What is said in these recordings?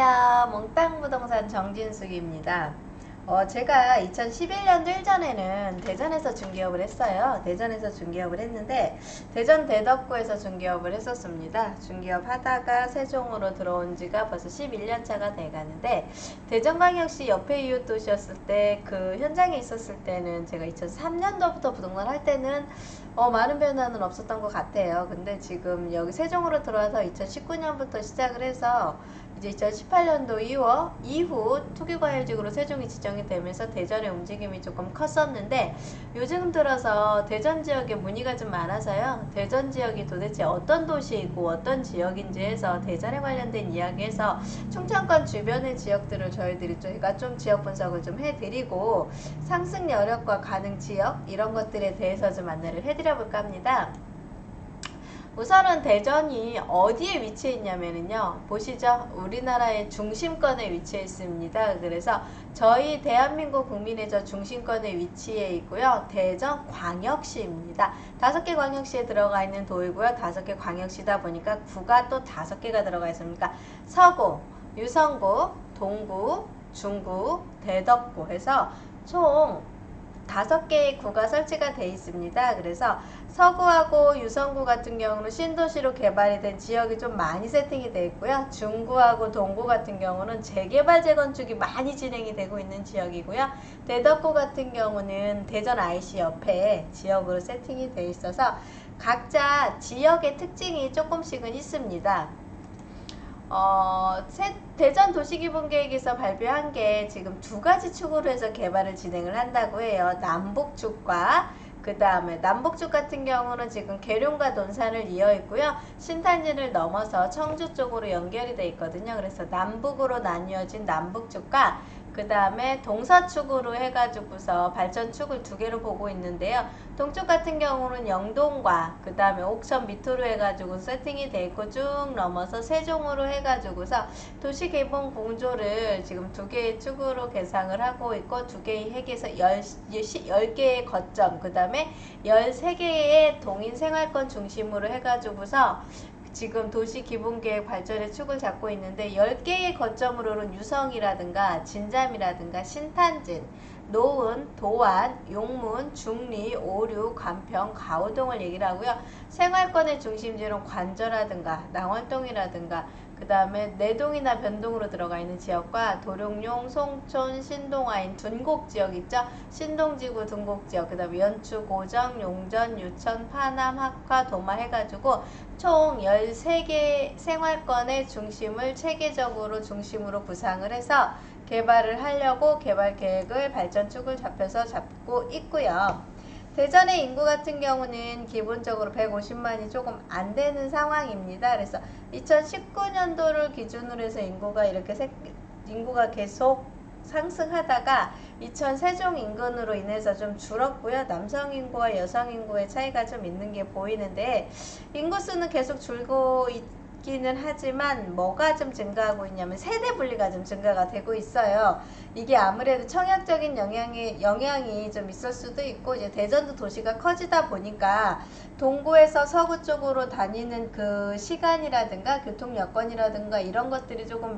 안녕하세요. 몽땅부동산 정진숙입니다. 제가 2011년도 일전에는 대전에서 중개업을 했어요. 대전에서 중개업을 했는데 대전 대덕구에서 중개업을 했었습니다. 중개업 하다가 세종으로 들어온 지가 벌써 11년 차가 돼가는데 대전광역시 옆에 이웃 도시였을 때 그 현장에 있었을 때는 제가 2003년도부터 부동산 할 때는 많은 변화는 없었던 것 같아요. 근데 지금 여기 세종으로 들어와서 2019년부터 시작을 해서 이제 2018년도 이후 투기과열지구로 세종이 지정이 되면서 대전의 움직임이 조금 컸었는데 요즘 들어서 대전 지역에 문의가 좀 많아서요. 대전 지역이 도대체 어떤 도시이고 어떤 지역인지 해서 대전에 관련된 이야기에서 충청권 주변의 지역들을 저희가 좀 지역 분석을 좀 해드리고 상승 여력과 가능 지역 이런 것들에 대해서 좀 안내를 해드려 볼까 합니다. 우선은 대전이 어디에 위치해 있냐면요, 보시죠. 우리나라의 중심권에 위치해 있습니다. 그래서 저희 대한민국 국민의 저 중심권에 위치해 있고요. 대전 광역시입니다. 5개 광역시에 들어가 있는 도이고요. 5개 광역시다 보니까 구가 또 5개가 들어가 있습니다. 서구, 유성구, 동구, 중구, 대덕구 해서 총 5개의 구가 설치가 되어 있습니다. 그래서 서구하고 유성구 같은 경우는 신도시로 개발이 된 지역이 좀 많이 세팅이 되어 있고요. 중구하고 동구 같은 경우는 재개발 재건축이 많이 진행이 되고 있는 지역이고요. 대덕구 같은 경우는 대전 IC 옆에 지역으로 세팅이 되어 있어서 각자 지역의 특징이 조금씩은 있습니다. 대전 도시기본계획에서 발표한 게 지금 2가지 축으로 해서 개발을 진행을 한다고 해요. 남북축과 그 다음에 남북축 같은 경우는 지금 계룡과 논산을 이어 있고요. 신탄진을 넘어서 청주 쪽으로 연결이 돼 있거든요. 그래서 남북으로 나뉘어진 남북축과 그 다음에 동서축으로 해가지고서 발전축을 2개로 보고 있는데요. 동쪽 같은 경우는 영동과 그 다음에 옥천 밑으로 해가지고 세팅이 돼 있고 쭉 넘어서 세종으로 해가지고서 도시개발 공조를 지금 2개의 축으로 개상을 하고 있고 2개의 핵에서 10개의 거점 그 다음에 13개의 동인 생활권 중심으로 해가지고서 지금 도시기본계획 발전의 축을 잡고 있는데 10개의 거점으로는 유성이라든가 진잠이라든가 신탄진, 노은, 도안, 용문, 중리, 오류, 간평, 가우동을 얘기를 하고요. 생활권의 중심지로는 관저라든가 낭월동이라든가 그 다음에 내동이나 변동으로 들어가 있는 지역과 도룡용, 송촌, 신동아인, 둔곡 지역 있죠? 신동지구 둔곡지역, 그 다음에 연추, 고정, 용전, 유천, 파남, 학화, 도마 해가지고 총 13개 생활권의 중심을 체계적으로 중심으로 구상을 해서 개발을 하려고 개발 계획을 발전축을 잡고 있고요. 대전의 인구 같은 경우는 기본적으로 150만이 조금 안 되는 상황입니다. 그래서 2019년도를 기준으로 해서 인구가 계속 상승하다가 2000 세종 인근으로 인해서 좀 줄었고요. 남성 인구와 여성 인구의 차이가 좀 있는 게 보이는데 인구수는 계속 줄고 있기는 하지만 뭐가 좀 증가하고 있냐면 세대 분리가 좀 증가가 되고 있어요. 이게 아무래도 청약적인 영향이 좀 있을 수도 있고 이제 대전도 도시가 커지다 보니까 동구에서 서구 쪽으로 다니는 그 시간이라든가 교통 여건이라든가 이런 것들이 조금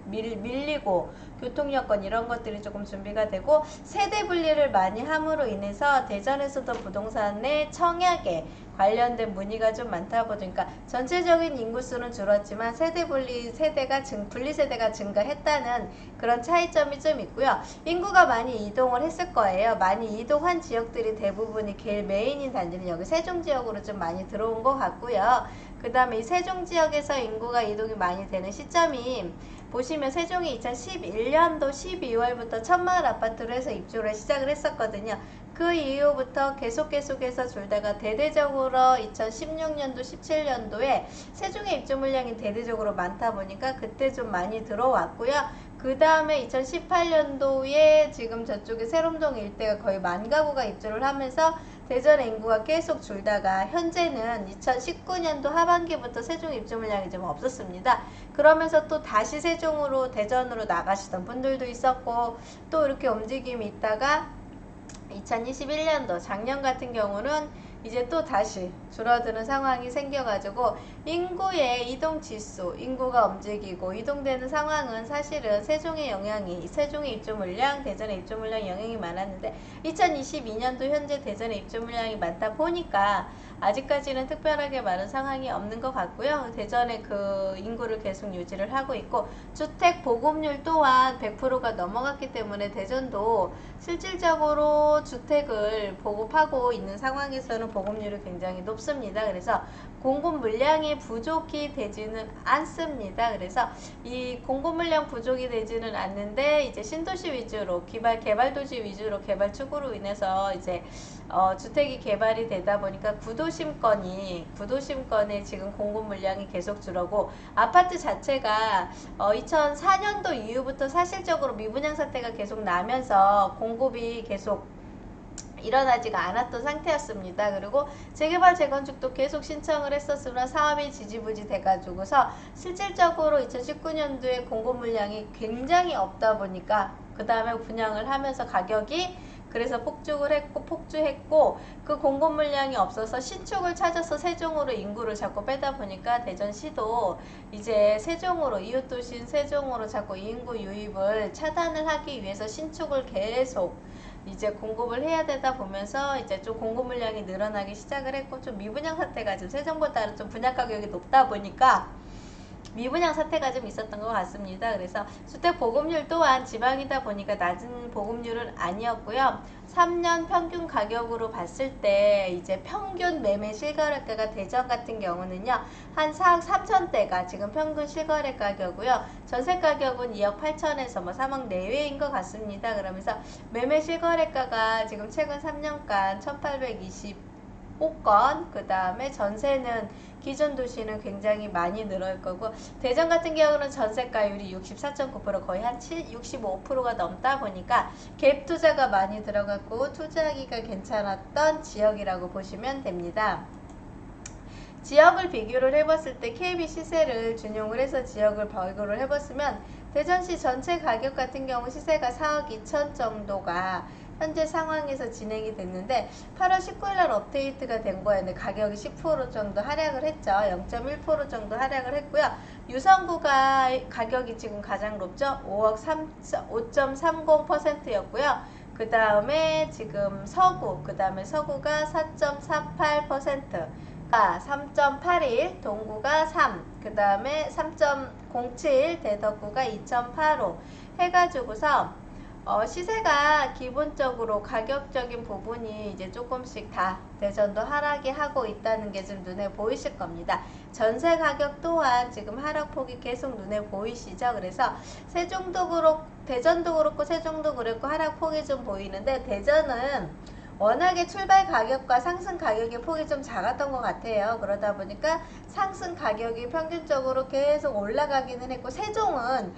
밀리고 교통 여건 이런 것들이 조금 준비가 되고 세대 분리를 많이 함으로 인해서 대전에서도 부동산의 청약에 관련된 문의가 좀 많다 보니까 전체적인 인구수는 줄었지만 분리 세대가 증가했다는 그런 차이점이 좀 있고요. 인구가 많이 이동을 했을 거예요. 많이 이동한 지역들이 대부분이 메인인 단지는 여기 세종 지역으로 좀 많이 들어온 것 같고요. 그 다음에 이 세종 지역에서 인구가 이동이 많이 되는 시점이 보시면 세종이 2011년도 12월부터 천마을 아파트로 해서 입주를 시작을 했었거든요. 그 이후부터 계속해서 줄다가 대대적으로 2016년도 17년도에 세종의 입주 물량이 대대적으로 많다 보니까 그때 좀 많이 들어왔고요. 그 다음에 2018년도에 지금 저쪽에 세롬동 일대가 거의 10,000가구가 입주를 하면서 대전의 인구가 계속 줄다가 현재는 2019년도 하반기부터 세종 입주 물량이 좀 없었습니다. 그러면서 또 다시 대전으로 나가시던 분들도 있었고 또 이렇게 움직임이 있다가 2021년도 작년 같은 경우는 이제 또 다시 줄어드는 상황이 생겨가지고 인구의 이동 지수, 인구가 움직이고 이동되는 상황은 사실은 세종의 영향이, 세종의 입주 물량, 대전의 입주 물량 영향이 많았는데 2022년도 현재 대전의 입주 물량이 많다 보니까 아직까지는 특별하게 많은 상황이 없는 것 같고요. 대전의 그 인구를 계속 유지를 하고 있고 주택 보급률 또한 100%가 넘어갔기 때문에 대전도 실질적으로 주택을 보급하고 있는 상황에서는 보급률이 굉장히 높습니다. 그래서 공급 물량이 부족이 되지는 않습니다. 그래서 이 공급 물량 부족이 되지는 않는데 이제 신도시 위주로 개발 도시 위주로 개발 축으로 인해서 이제 주택이 개발이 되다 보니까 구도심권에 지금 공급 물량이 계속 줄어고 아파트 자체가 2004년도 이후부터 사실적으로 미분양 사태가 계속 나면서 공급이 계속 일어나지가 않았던 상태였습니다. 그리고 재개발 재건축도 계속 신청을 했었으나 사업이 지지부지 돼가지고서 실질적으로 2019년도에 공급 물량이 굉장히 없다 보니까 그 다음에 분양을 하면서 가격이 그래서 폭주했고 그 공급 물량이 없어서 신축을 찾아서 세종으로 인구를 자꾸 빼다 보니까 대전시도 이제 세종으로 이웃도시인 세종으로 자꾸 인구 유입을 차단을 하기 위해서 신축을 계속 이제 공급을 해야 되다 보면서 이제 좀 공급 물량이 늘어나기 시작을 했고 좀 미분양 사태가 좀 세종보다는 좀 분양 가격이 높다 보니까 미분양 사태가 좀 있었던 것 같습니다. 그래서 주택 보급률 또한 지방이다 보니까 낮은 보급률은 아니었고요. 3년 평균 가격으로 봤을 때 이제 평균 매매 실거래가가 대전 같은 경우는요. 한 4억 3천대가 지금 평균 실거래 가격이고요. 전세 가격은 2억 8천에서 뭐 3억 내외인 것 같습니다. 그러면서 매매 실거래가가 지금 최근 3년간 1825건 그 다음에 전세는 기존 도시는 굉장히 많이 늘어날 거고 대전 같은 경우는 전세가율이 64.9% 거의 한 65%가 넘다 보니까 갭 투자가 많이 들어갔고 투자하기가 괜찮았던 지역이라고 보시면 됩니다. 지역을 비교를 해봤을 때 KB 시세를 준용을 해서 지역을 비교를 해봤으면 대전시 전체 가격 같은 경우 시세가 4억 2천 정도가 현재 상황에서 진행이 됐는데 8월 19일날 업데이트가 된 거였는데 가격이 10% 정도 하락을 했죠. 0.1% 정도 하락을 했고요. 유성구가 가격이 지금 가장 높죠. 5.30%였고요. 그 다음에 지금 서구가 4.48%, 3.81, 동구가 3, 그 다음에 3.07, 대덕구가 2.85 해가지고서 시세가 기본적으로 가격적인 부분이 이제 조금씩 다 대전도 하락이 하고 있다는 게 좀 눈에 보이실 겁니다. 전세 가격 또한 지금 하락폭이 계속 눈에 보이시죠? 그래서 세종도 그렇고 대전도 그렇고 세종도 그렇고 하락폭이 좀 보이는데 대전은 워낙에 출발 가격과 상승 가격의 폭이 좀 작았던 것 같아요. 그러다 보니까 상승 가격이 평균적으로 계속 올라가기는 했고 세종은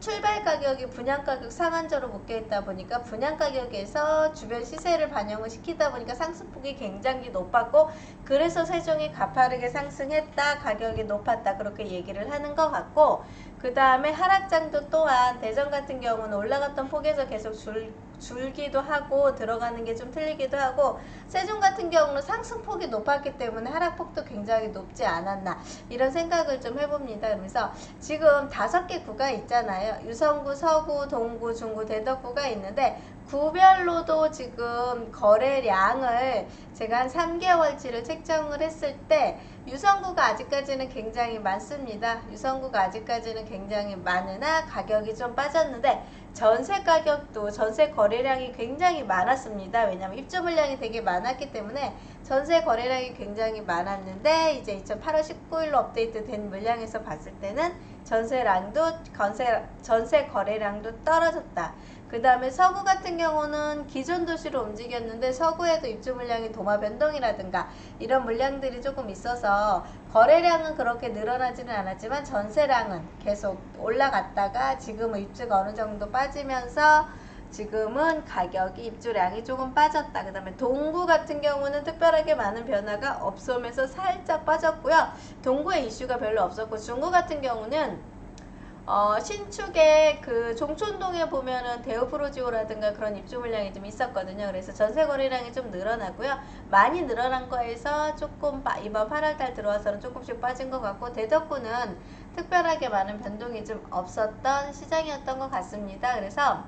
출발 가격이 분양 가격 상한제로 묶여 있다 보니까 분양 가격에서 주변 시세를 반영을 시키다 보니까 상승폭이 굉장히 높았고 그래서 세종이 가파르게 상승했다, 가격이 높았다 그렇게 얘기를 하는 것 같고 그 다음에 하락장도 또한 대전 같은 경우는 올라갔던 폭에서 계속 줄기도 하고 들어가는 게 좀 틀리기도 하고 세종 같은 경우는 상승폭이 높았기 때문에 하락폭도 굉장히 높지 않았나 이런 생각을 좀 해봅니다. 그러면서 지금 5개 구가 있잖아요. 유성구, 서구, 동구, 중구, 대덕구가 있는데 구별로도 지금 거래량을 제가 한 3개월치를 책정을 했을 때 유성구가 아직까지는 굉장히 많습니다. 유성구가 아직까지는 굉장히 많으나 가격이 좀 빠졌는데 전세 가격도 전세 거래량이 굉장히 많았습니다. 왜냐하면 입주 물량이 되게 많았기 때문에 전세 거래량이 굉장히 많았는데 이제 8월 19일로 업데이트 된 물량에서 봤을 때는 전세 거래량도 떨어졌다. 그 다음에 서구 같은 경우는 기존 도시로 움직였는데 서구에도 입주 물량이 도마 변동이라든가 이런 물량들이 조금 있어서 거래량은 그렇게 늘어나지는 않았지만 전세량은 계속 올라갔다가 지금은 입주가 어느 정도 빠지면서 지금은 가격이 입주량이 조금 빠졌다. 그 다음에 동구 같은 경우는 특별하게 많은 변화가 없으면서 살짝 빠졌고요. 동구에 이슈가 별로 없었고 중구 같은 경우는 신축에 그 종촌동에 보면은 대우프로지오라든가 그런 입주 물량이 좀 있었거든요. 그래서 전세 거래량이 좀 늘어나고요. 많이 늘어난 거에서 조금 이번 8월달 들어와서는 조금씩 빠진 것 같고, 대덕구는 특별하게 많은 변동이 좀 없었던 시장이었던 것 같습니다. 그래서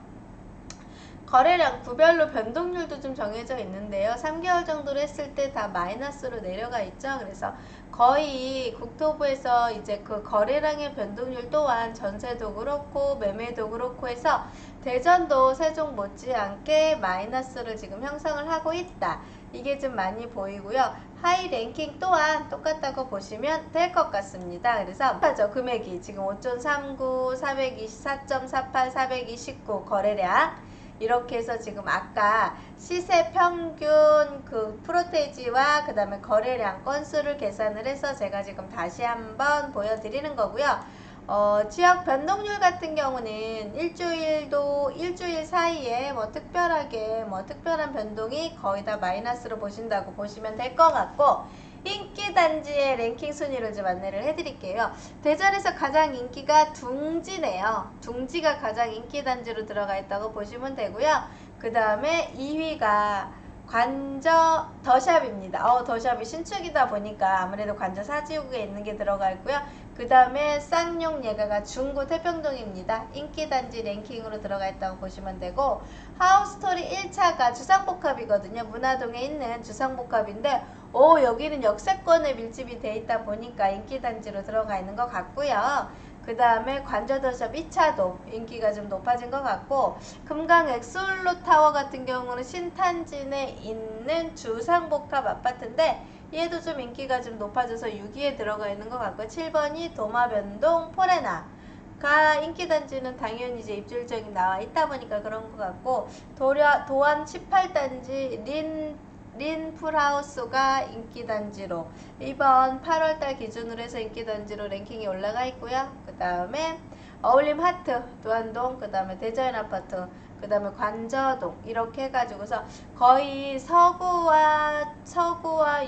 거래량 구별로 변동률도 좀 정해져 있는데요. 3개월 정도로 했을 때 다 마이너스로 내려가 있죠. 그래서 거의 국토부에서 이제 그 거래량의 변동률 또한 전세도 그렇고 매매도 그렇고 해서 대전도 세종 못지않게 마이너스를 지금 형성을 하고 있다. 이게 좀 많이 보이고요. 하이 랭킹 또한 똑같다고 보시면 될 것 같습니다. 그래서 금액이 지금 5.39, 424.48, 429 거래량 이렇게 해서 지금 아까 시세 평균 그 프로테이지와 그 다음에 거래량 건수를 계산을 해서 제가 지금 다시 한번 보여드리는 거고요. 지역 변동률 같은 경우는 일주일 사이에 뭐 특별한 변동이 거의 다 마이너스로 보신다고 보시면 될 것 같고, 인기 단지의 랭킹 순위를 좀 안내를 해드릴게요. 대전에서 가장 인기가 둥지네요. 둥지가 가장 인기 단지로 들어가 있다고 보시면 되고요. 그 다음에 2위가 관저 더샵입니다. 더샵이 신축이다 보니까 아무래도 관저 사지구에 있는 게 들어가 있고요. 그 다음에 쌍용 예가가 중구 태평동입니다. 인기단지 랭킹으로 들어가 있다고 보시면 되고, 하우스토리 1차가 주상복합이거든요. 문화동에 있는 주상복합인데 여기는 역세권에 밀집이 돼 있다 보니까 인기단지로 들어가 있는 것 같고요. 그 다음에 관저더샵 2차도 인기가 좀 높아진 것 같고, 금강 엑솔로 타워 같은 경우는 신탄진에 있는 주상복합 아파트인데 얘도 좀 인기가 좀 높아져서 6위에 들어가 있는 것 같고, 7번이 도마변동 포레나가 인기단지는 당연히 이제 입주 일정이 나와 있다 보니까 그런 것 같고, 도안 18단지 린풀하우스가 인기단지로 이번 8월달 기준으로 해서 인기단지로 랭킹이 올라가 있고요. 그 다음에 어울림 하트, 도안동, 그 다음에 대자연 아파트, 그 다음에 관저동 이렇게 해가지고서 거의 서구와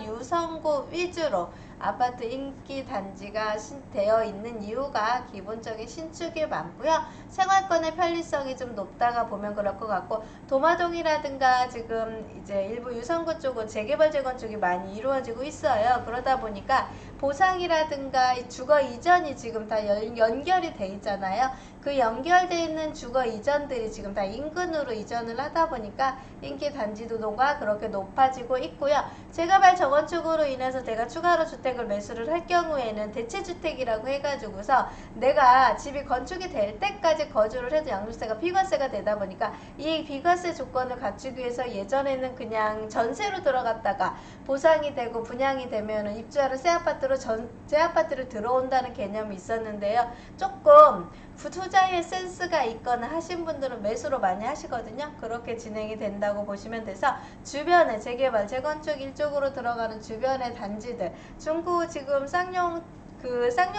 유성구 위주로 아파트 인기 단지가 되어 있는 이유가 기본적인 신축이 많고요. 생활권의 편리성이 좀 높다가 보면 그럴 것 같고, 도마동이라든가 지금 이제 일부 유성구 쪽은 재개발 재건축이 많이 이루어지고 있어요. 그러다 보니까 보상이라든가 주거 이전이 지금 다 연결이 돼 있잖아요. 그 연결되어 있는 주거 이전들이 지금 다 인근으로 이전을 하다 보니까 인기 단지도가 그렇게 높아지고 있고요. 재개발 재건축으로 인해서 내가 추가로 주택을 매수를 할 경우에는 대체주택이라고 해가지고서 내가 집이 건축이 될 때까지 거주를 해도 양도세가 비과세가 되다 보니까 이 비과세 조건을 갖추기 위해서 예전에는 그냥 전세로 들어갔다가 보상이 되고 분양이 되면은 입주하러 새 아파트로 들어온다는 개념이 있었는데요. 조금 투자의 센스가 있거나 하신 분들은 매수로 많이 하시거든요. 그렇게 진행이 된다고 보시면 돼서 주변에 재개발, 재건축 일쪽으로 들어가는 주변의 단지들, 중구 지금 쌍용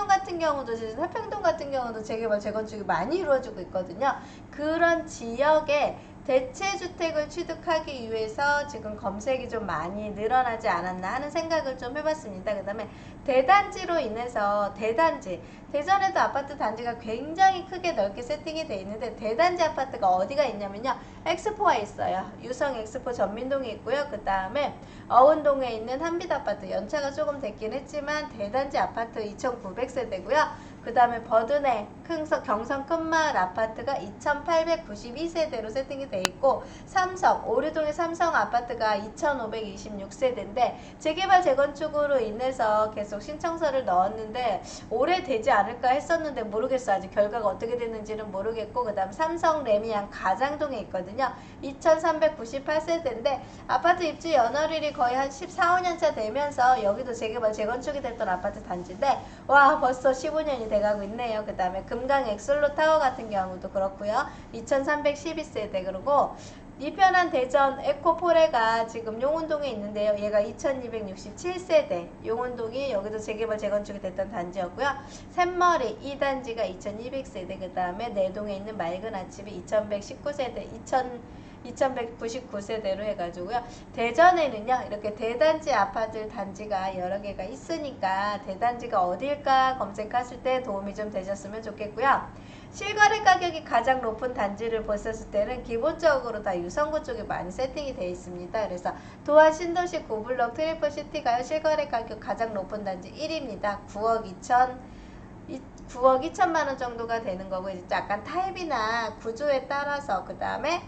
같은 경우도 지금 태평동 같은 경우도 재개발, 재건축이 많이 이루어지고 있거든요. 그런 지역에 대체주택을 취득하기 위해서 지금 검색이 좀 많이 늘어나지 않았나 하는 생각을 좀 해봤습니다. 그 다음에 대단지로 인해서 대전에도 아파트 단지가 굉장히 크게 넓게 세팅이 되어 있는데, 대단지 아파트가 어디가 있냐면요, 엑스포가 있어요. 유성 엑스포 전민동에 있고요. 그 다음에 어운동에 있는 한빛 아파트, 연차가 조금 됐긴 했지만 대단지 아파트 2900세대고요. 그 다음에 버드네 경성 큰마을 아파트가 2892세대로 세팅이 돼 있고, 오류동의 삼성 아파트가 2526세대인데 재개발 재건축으로 인해서 계속 신청서를 넣었는데 올해 되지 않을까 했었는데 모르겠어. 아직 결과가 어떻게 됐는지는 모르겠고, 그 다음 삼성 레미안 가장동에 있거든요. 2398세대인데 아파트 입주 연월일이 거의 한 14, 15년차 되면서 여기도 재개발 재건축이 됐던 아파트 단지인데 와, 벌써 15년이 돼가고 있네요. 그 다음에 금강 엑솔로 타워 같은 경우도 그렇고요. 2312세대. 그리고 이편한 대전 에코포레가 지금 용운동에 있는데요. 얘가 2267세대. 용운동이 여기도 재개발 재건축이 됐던 단지였고요. 샘머리 2단지가 2200세대. 그 다음에 내동에 있는 맑은 아침이 2119세대. 2199세대로 해가지고요. 대전에는요 이렇게 대단지 아파트 단지가 여러 개가 있으니까 대단지가 어딜까 검색하실 때 도움이 좀 되셨으면 좋겠고요. 실거래 가격이 가장 높은 단지를 보셨을 때는 기본적으로 다 유성구 쪽에 많이 세팅이 되어 있습니다. 그래서 도안 신도시 9블럭 트리플시티가요 실거래 가격 가장 높은 단지 1위입니다. 9억 2천만 원 정도가 되는 거고, 이제 약간 타입이나 구조에 따라서 그 다음에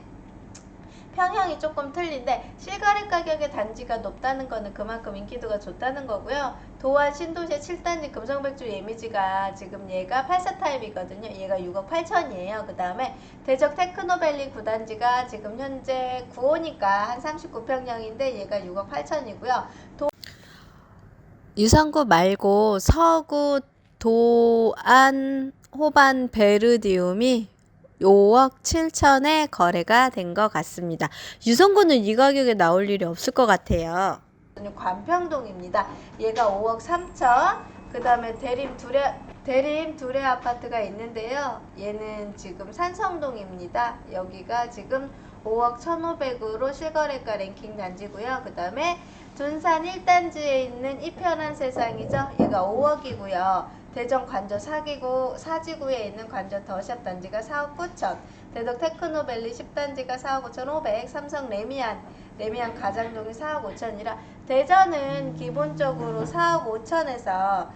평형이 조금 틀린데 실거래 가격의 단지가 높다는 거는 그만큼 인기도가 좋다는 거고요. 도안 신도시 7단지 금성백조 예미지가 지금 얘가 84 타입이거든요. 얘가 6억 8천이에요. 그 다음에 대적 테크노밸리 9단지가 지금 현재 9호니까 한 39평형인데 얘가 6억 8천이고요. 유성구 말고 서구 도안 호반 베르디움이 5억 7천에 거래가 된 것 같습니다. 유성구는 이 가격에 나올 일이 없을 것 같아요. 관평동입니다. 얘가 5억 3천. 그 다음에 대림 두레 아파트가 있는데요. 얘는 지금 산성동입니다. 여기가 지금 5억 1,500으로 실거래가 랭킹 단지고요. 그 다음에 둔산 1단지에 있는 이편한 세상이죠. 얘가 5억이고요. 대전 관저 사지구에 있는 관저 더샵 단지가 4억 9천, 대덕 테크노밸리 10단지가 4억 5,500, 삼성 레미안 가장동이 4억 5천이라 대전은 기본적으로 4억 5천에서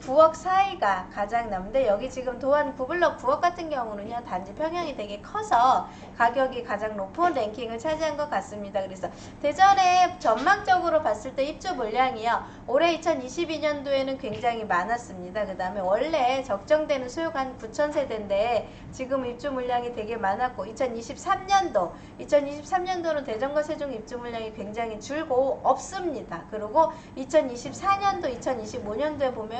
9억 사이가 가장 남는데, 여기 지금 도안 9블럭 9억 같은 경우는요 단지 평형이 되게 커서 가격이 가장 높은 랭킹을 차지한 것 같습니다. 그래서 대전에 전망적으로 봤을 때 입주 물량이요 올해 2022년도에는 굉장히 많았습니다. 그 다음에 원래 적정되는 수요가 한 9천 세대인데 지금 입주 물량이 되게 많았고, 2023년도는 대전과 세종 입주 물량이 굉장히 줄고 없습니다. 그리고 2024년도 2025년도에 보면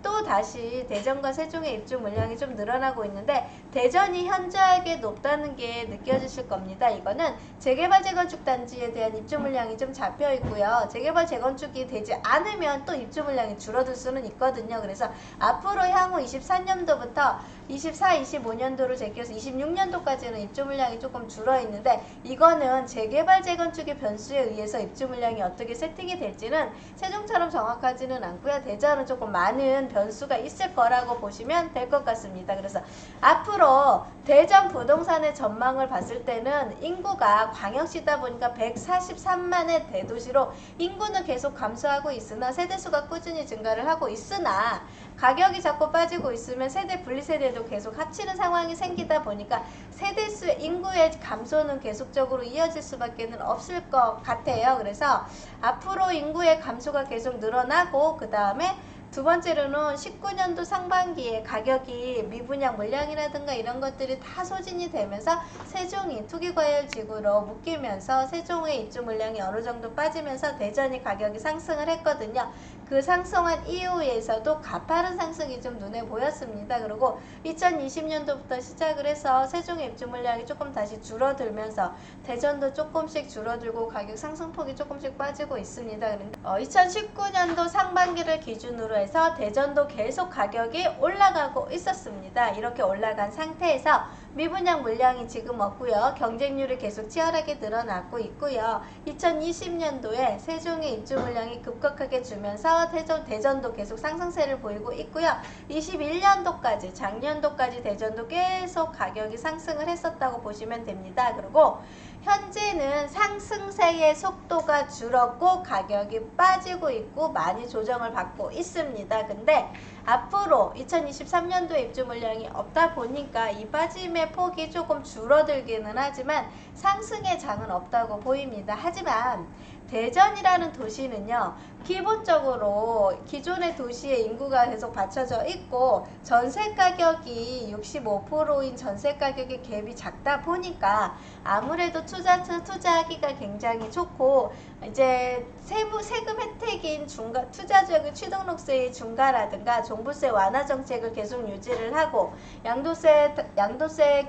또 다시 대전과 세종의 입주 물량이 좀 늘어나고 있는데, 대전이 현저하게 높다는 게 느껴지실 겁니다. 이거는 재개발 재건축 단지에 대한 입주 물량이 좀 잡혀 있고요. 재개발 재건축이 되지 않으면 또 입주 물량이 줄어들 수는 있거든요. 그래서 앞으로 향후 24년도부터 24, 25년도로 제껴서 26년도까지는 입주 물량이 조금 줄어 있는데, 이거는 재개발 재건축의 변수에 의해서 입주 물량이 어떻게 세팅이 될지는 세종처럼 정확하지는 않고요. 대전은 조금 많은 변수가 있을 거라고 보시면 될 것 같습니다. 그래서 앞으로 대전 부동산의 전망을 봤을 때는 인구가 광역시다 보니까 143만의 대도시로 인구는 계속 감소하고 있으나 세대수가 꾸준히 증가를 하고 있으나, 가격이 자꾸 빠지고 있으면 세대 분리세대도 계속 합치는 상황이 생기다 보니까 세대수 인구의 감소는 계속적으로 이어질 수밖에 없을 것 같아요. 그래서 앞으로 인구의 감소가 계속 늘어나고, 그 다음에 두 번째로는 19년도 상반기에 가격이 미분양 물량이라든가 이런 것들이 다 소진이 되면서 세종이 투기과열지구로 묶이면서 세종의 입주 물량이 어느 정도 빠지면서 대전이 가격이 상승을 했거든요. 그 상승한 이후에서도 가파른 상승이 좀 눈에 보였습니다. 그리고 2020년도부터 시작을 해서 세종의 입주 물량이 조금 다시 줄어들면서 대전도 조금씩 줄어들고 가격 상승폭이 조금씩 빠지고 있습니다. 2019년도 상반기를 기준으로 해서 대전도 계속 가격이 올라가고 있었습니다. 이렇게 올라간 상태에서 미분양 물량이 지금 없고요. 경쟁률이 계속 치열하게 늘어나고 있고요. 2020년도에 세종의 입주 물량이 급격하게 줄면서 대전도 계속 상승세를 보이고 있고요. 21년도까지 작년도까지 대전도 계속 가격이 상승을 했었다고 보시면 됩니다. 그리고 현재는 상승세의 속도가 줄었고 가격이 빠지고 있고 많이 조정을 받고 있습니다. 근데 앞으로 2023년도에 입주 물량이 없다 보니까 이 빠짐의 폭이 조금 줄어들기는 하지만 상승의 장은 없다고 보입니다. 하지만 대전이라는 도시는요, 기본적으로 기존의 도시의 인구가 계속 받쳐져 있고 전세 가격이 65%인 전세 가격의 갭이 작다 보니까 아무래도 투자하기가 굉장히 좋고, 이제 세금 혜택인 투자지역의 취등록세의 중과라든가 종부세 완화 정책을 계속 유지를 하고 양도세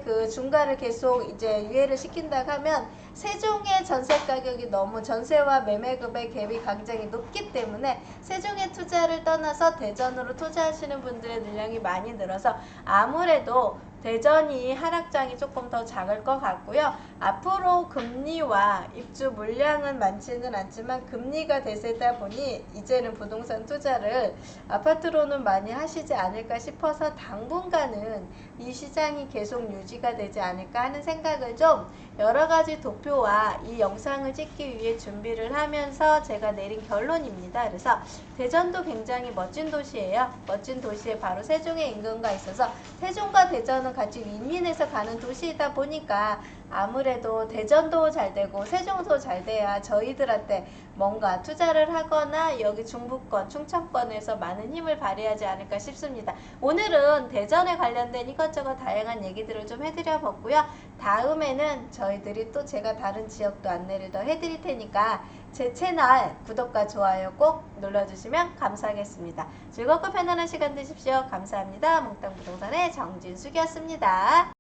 그 중과를 계속 이제 유예를 시킨다고 하면 세종의 전세 가격이 너무 전세와 매매급의 갭이 굉장히 높기 때문에 세종의 투자를 떠나서 대전으로 투자하시는 분들의 물량이 많이 늘어서 아무래도 대전이 하락장이 조금 더 작을 것 같고요. 앞으로 금리와 입주 물량은 많지는 않지만 금리가 대세다 보니 이제는 부동산 투자를 아파트로는 많이 하시지 않을까 싶어서 당분간은 이 시장이 계속 유지가 되지 않을까 하는 생각을 좀 여러 가지 도표와 이 영상을 찍기 위해 준비를 하면서 제가 내린 결론입니다. 그래서 대전도 굉장히 멋진 도시예요. 멋진 도시에 바로 세종의 인근과 있어서 세종과 대전은 같이 윈윈해서 가는 도시이다 보니까 아무래도 대전도 잘 되고 세종도 잘 돼야 저희들한테 뭔가 투자를 하거나 여기 중부권, 충청권에서 많은 힘을 발휘하지 않을까 싶습니다. 오늘은 대전에 관련된 이것저것 다양한 얘기들을 좀 해드려 봤고요. 다음에는 저희들이 또 제가 다른 지역도 안내를 더 해드릴 테니까 제 채널 구독과 좋아요 꼭 눌러주시면 감사하겠습니다. 즐겁고 편안한 시간 되십시오. 감사합니다. 몽땅부동산의 정진숙이었습니다.